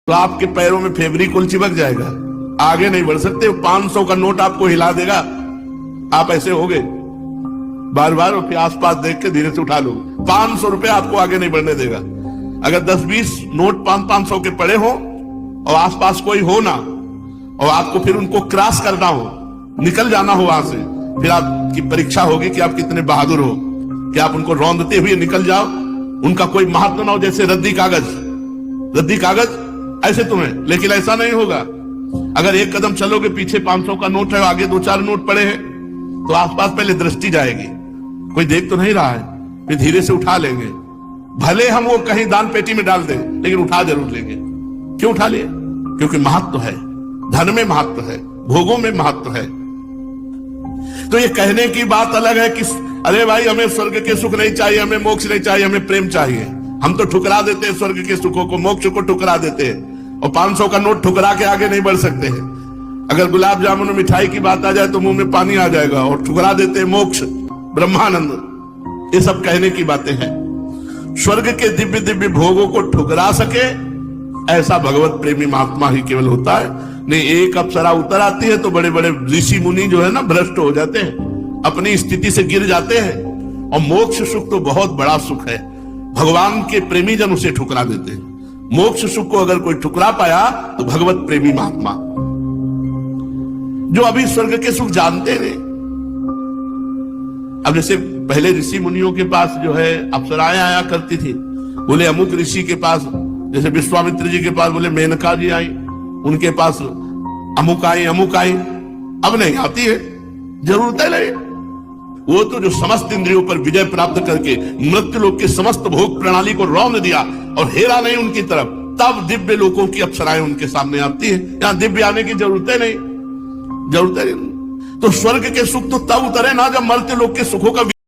तो आपके पैरों में फेविकोल चिपक जाएगा, आगे नहीं बढ़ सकते। 500 का नोट आपको हिला देगा, आप ऐसे हो गए बार बार, और फिर आसपास देख के धीरे से उठा लो। 500 रुपए आपको आगे नहीं बढ़ने देगा। अगर 10-20 नोट 500 के पड़े हो और आसपास कोई हो ना, और आपको फिर उनको क्रॉस करना हो, निकल जाना हो वहां से, फिर आपकी परीक्षा होगी कि आप कितने बहादुर हो, कि आप उनको रौंदते हुए निकल जाओ। उनका कोई महत्व ना हो, जैसे रद्दी कागज ऐसे तुम्हें, लेकिन ऐसा नहीं होगा। अगर एक कदम चलोगे, पीछे 500 का नोट है, आगे 2-4 नोट पड़े हैं, तो आसपास पहले दृष्टि जाएगी, कोई देख तो नहीं रहा है, फिर धीरे से उठा लेंगे। भले हम वो कहीं दान पेटी में डाल दें, लेकिन उठा जरूर लेंगे। क्यों उठा लिए? क्योंकि महत्व है, धन में महत्व है, भोगों में महत्व है। तो ये कहने की बात अलग है कि अरे भाई हमें स्वर्ग के सुख नहीं चाहिए, हमें मोक्ष नहीं चाहिए, हमें प्रेम चाहिए। हम तो ठुकरा देते हैं स्वर्ग के सुखों को, मोक्ष को ठुकरा देते हैं, और 500 का नोट ठुकरा के आगे नहीं बढ़ सकते हैं। अगर गुलाब जामुन मिठाई की बात आ जाए तो मुंह में पानी आ जाएगा, और ठुकरा देते हैं मोक्ष, ब्रह्मानंद। ये सब कहने की बातें हैं। स्वर्ग के दिव्य दिव्य भोगों को ठुकरा सके ऐसा भगवत प्रेमी महात्मा ही केवल होता है। नहीं, एक अप्सरा उतर आती है तो बड़े बड़े ऋषि मुनि जो है ना भ्रष्ट हो जाते हैं, अपनी स्थिति से गिर जाते हैं। और मोक्ष सुख तो बहुत बड़ा सुख है, भगवान के प्रेमी जन उसे ठुकरा देते हैं। मोक्ष सुख को अगर कोई ठुकरा पाया तो भगवत प्रेमी महात्मा, जो अभी स्वर्ग के सुख जानते नहीं। अब जैसे पहले ऋषि मुनियों के पास जो है अप्सराएं आया करती थी, बोले अमुक ऋषि के पास, जैसे विश्वामित्र जी के पास बोले मेनका जी आई, उनके पास अमुक आई। अब नहीं आती है, जरूरत है नहीं। वो तो जो समस्त इंद्रियों पर विजय प्राप्त करके मृत्यु लोक के समस्त भोग प्रणाली को रौंद दिया और हेरा नहीं उनकी तरफ, तब दिव्य लोकों की अप्सराएं उनके सामने आती है। यहां दिव्य आने की जरूरत नहीं। तो स्वर्ग के सुख तो तब उतरे ना जब मर्त्य लोक के सुखों का